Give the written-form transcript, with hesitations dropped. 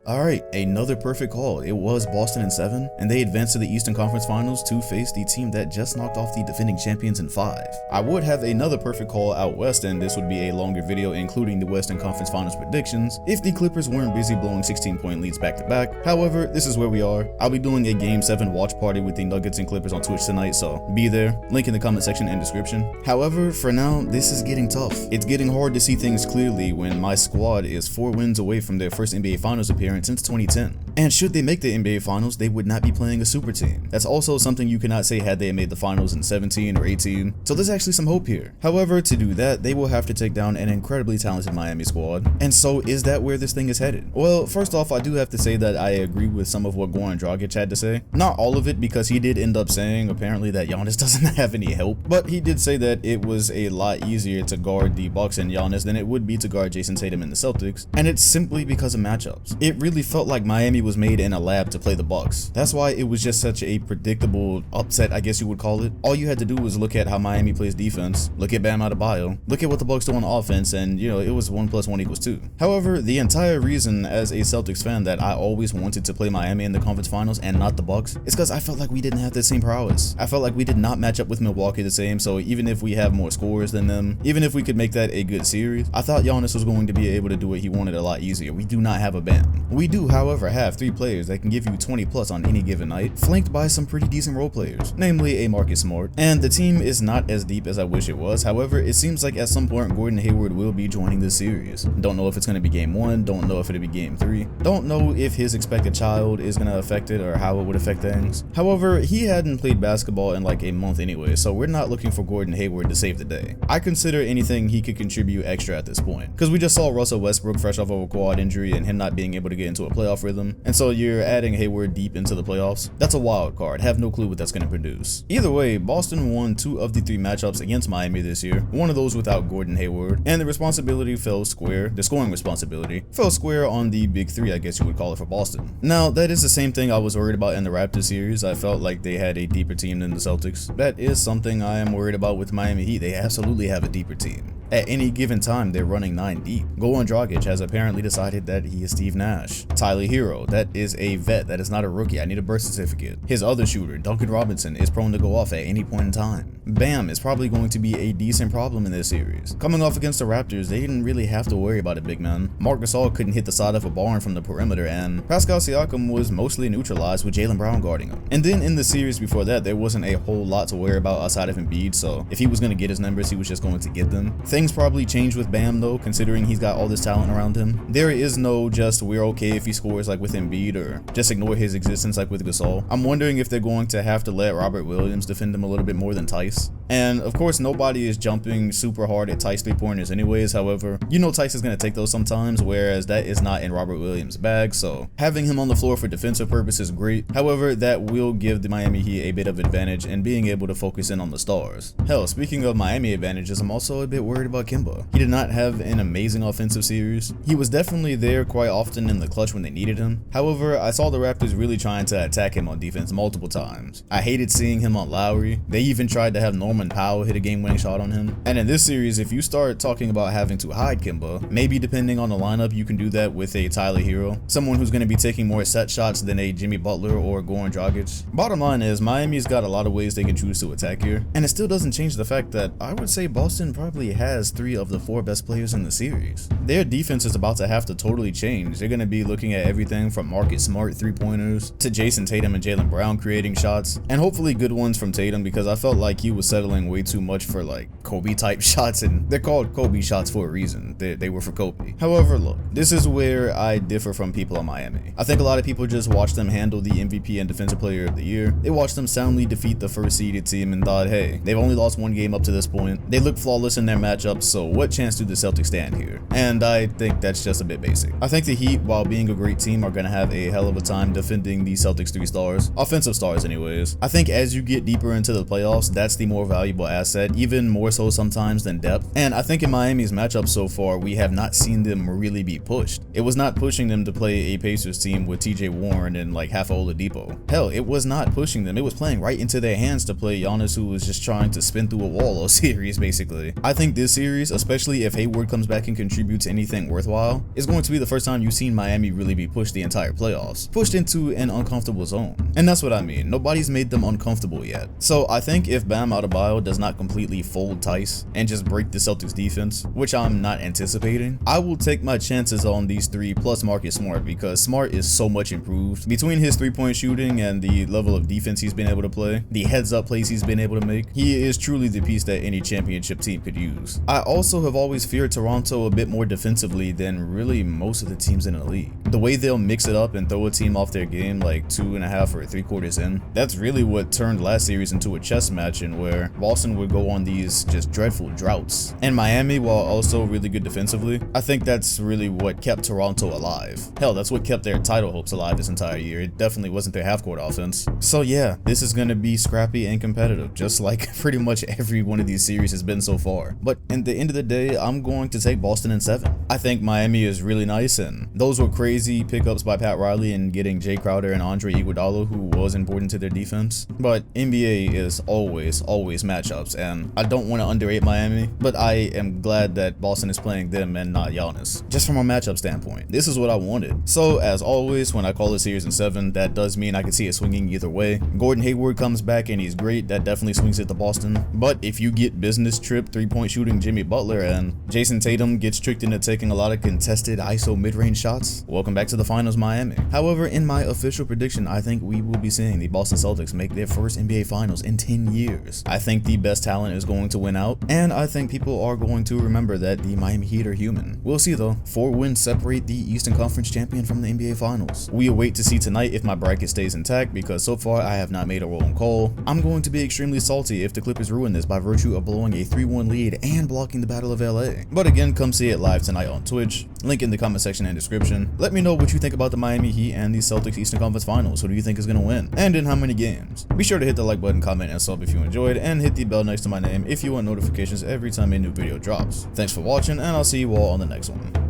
Alright, another perfect call. It was Boston in 7, and they advanced to the Eastern Conference Finals to face the team that just knocked off the defending champions in 5. I would have another perfect call out west, and this would be a longer video including the Western Conference Finals predictions if the Clippers weren't busy blowing 16-point leads back to back. However, this is where we are. I'll be doing a Game 7 watch party with the Nuggets and Clippers on Twitch tonight, so be there. Link in the comment section and description. However, for now, this is getting tough. It's getting hard to see things clearly when my squad is 4 wins away from their first NBA Finals appearance since 2010. And should they make the NBA Finals, they would not be playing a super team. That's also something you cannot say had they made the finals in 17 or 18, so there's actually some hope here. However, to do that, they will have to take down an incredibly talented Miami squad. And so is that where this thing is headed? Well, first off, I do have to say that I agree with some of what Goran Dragic had to say. Not all of it, because he did end up saying apparently that Giannis doesn't have any help, but he did say that it was a lot easier to guard the Bucks and Giannis than it would be to guard Jason Tatum and the Celtics, and it's simply because of matchups. It really felt like Miami was made in a lab to play the Bucks. That's why it was just such a predictable upset, I guess you would call it. All you had to do was look at how Miami plays defense, look at Bam Adebayo, look at what the Bucks do on offense, and it was 1 + 1 = 2. However, the entire reason as a Celtics fan that I always wanted to play Miami in the conference finals and not the Bucks is because I felt like we didn't have the same prowess. I felt like we did not match up with Milwaukee the same, so even if we have more scores than them, even if we could make that a good series, I thought Giannis was going to be able to do what he wanted a lot easier. We do not have a Bam. We do, however, have 3 players that can give you 20+ on any given night, flanked by some pretty decent role players, namely a Marcus Smart. And the team is not as deep as I wish it was. However, it seems like at some point Gordon Hayward will be joining this series. Don't know if it's going to be game 1, don't know if it'll be game 3, don't know if his expected child is going to affect it or how it would affect things. However, he hadn't played basketball in like a month anyway, so we're not looking for Gordon Hayward to save the day. I consider anything he could contribute extra at this point, because we just saw Russell Westbrook fresh off of a quad injury and him not being able to get into a playoff rhythm, and so you're adding Hayward deep into the playoffs. That's a wild card. Have no clue what that's going to produce. Either way, Boston won 2 of the 3 matchups against Miami this year, one of those without Gordon Hayward, and the responsibility fell square, the scoring responsibility fell square on the big 3, I guess you would call it, for Boston. Now, that is the same thing I was worried about in the Raptors series. I felt like they had a deeper team than the Celtics. That is something I am worried about with Miami Heat. They absolutely have a deeper team. At any given time, they're running 9 deep. Goran Dragic has apparently decided that he is Steve Nash. Tyler Hero, that is a vet, that is not a rookie. I need a birth certificate. His other shooter, Duncan Robinson, is prone to go off at any point in time. Bam is probably going to be a decent problem in this series. Coming off against the Raptors, they didn't really have to worry about a big man. Marc Gasol couldn't hit the side of a barn from the perimeter, and Pascal Siakam was mostly neutralized with Jaylen Brown guarding him. And then in the series before that, there wasn't a whole lot to worry about outside of Embiid, so if he was going to get his numbers, he was just going to get them. Things probably changed with Bam though, considering he's got all this talent around him. There is no just we're okay if he scores like with Embiid, or just ignore his existence like with Gasol. I'm wondering if they're going to have to let Robert Williams defend him a little bit more than Tice. And of course, nobody is jumping super hard at Tice 3-pointers anyways. However, Tice is going to take those sometimes, whereas that is not in Robert Williams' bag, so having him on the floor for defensive purposes is great. However, that will give the Miami Heat a bit of advantage in being able to focus in on the stars. Hell, speaking of Miami advantages, I'm also a bit worried about Kemba. He did not have an amazing offensive series. He was definitely there quite often in the clutch when they needed him. However, I saw the Raptors really trying to attack him on defense multiple times. I hated seeing him on Lowry. They even tried to have Norman Powell hit a game-winning shot on him. And in this series, if you start talking about having to hide Kemba, maybe depending on the lineup, you can do that with a Tyler Hero, someone who's going to be taking more set shots than a Jimmy Butler or Goran Dragic. Bottom line is, Miami's got a lot of ways they can choose to attack here, and it still doesn't change the fact that I would say Boston probably has 3 of the 4 best players in the series. Their defense is about to have to totally change. They're going to be looking at everything from Marcus Smart 3-pointers to Jason Tatum and Jaylen Brown creating shots, and hopefully good ones from Tatum, because I felt like he was settling way too much for like Kobe type shots, and they're called Kobe shots for a reason. They were for Kobe. However, look, this is where I differ from people in Miami. I think a lot of people just watched them handle the MVP and Defensive Player of the Year. They watched them soundly defeat the first seeded team and thought, hey, they've only lost 1 game up to this point. They look flawless in their matchups, so what chance do the Celtics stand here? And I think that's just a bit basic. I think the Heat, while being a great team, are going to have a hell of a time defending the Celtics 3 stars, offensive stars anyways. I think as you get deeper into the playoffs, that's the more valuable asset, even more so sometimes than depth. And I think in Miami's matchup so far, we have not seen them really be pushed. It was not pushing them to play a Pacers team with TJ Warren and like half of Oladipo. Hell, it was not pushing them. It was playing right into their hands to play Giannis, who was just trying to spin through a wall all series, basically. I think this series, especially if Hayward comes back and contributes anything worthwhile, is going to be the first time you've seen Miami really be pushed the entire playoffs. Pushed into an uncomfortable zone. And that's what I mean. Nobody's made them uncomfortable yet. So I think if Bam Adebayo does not completely fold Tice and just break the Celtics defense, which I'm not anticipating, I will take my chances on these three plus Marcus Smart, because Smart is so much improved. Between his three-point shooting and the level of defense he's been able to play, the heads-up plays he's been able to make, he is truly the piece that any championship team could use. I also have always feared Toronto a bit more defensively than really most of the teams in the league. The way they'll mix it up and throw a team off their game like 2.5 or 3/4 in, that's really what turned last series into a chess match, and where Boston would go on these just dreadful droughts. And Miami, while also really good defensively, I think that's really what kept Toronto alive. Hell, that's what kept their title hopes alive this entire year. It definitely wasn't their half-court offense. So yeah, this is going to be scrappy and competitive, just like pretty much every one of these series has been so far. But in the end of the day, I'm going to take Boston in 7. I think Miami is really nice, and those were crazy pickups by Pat Riley in getting Jay Crowder and Andre Iguodala, who was important to their defense. But NBA is always matchups, and I don't want to underrate Miami, but I am glad that Boston is playing them and not Giannis, just from a matchup standpoint. This is what I wanted. So as always, when I call a series in 7, that does mean I can see it swinging either way. Gordon Hayward comes back and he's great, that definitely swings it to Boston. But if you get business trip 3-point shooting Jimmy Butler and Jason Tatum gets tricked into taking a lot of contested ISO mid-range shots, welcome back to the finals, Miami. However, in my official prediction, I think we will be seeing the Boston Celtics make their first NBA Finals in 10 years. I think the best talent is going to win out, and I think people are going to remember that the Miami Heat are human. We'll see though. 4 wins separate the Eastern Conference champion from the NBA Finals. We await to see tonight if my bracket stays intact, because so far I have not made a rolling call. I'm going to be extremely salty if the Clippers ruin this by virtue of blowing a 3-1 lead and blocking the Battle of LA. But again, come see it live tonight on Twitch. Link in the comment section and description. Let me know what you think about the Miami Heat and the Celtics Eastern Conference Finals. Who do you think is going to win? And in how many games? Be sure to hit the like button, comment, and sub if you enjoyed, and hit the bell next to my name if you want notifications every time a new video drops. Thanks for watching, and I'll see you all on the next one.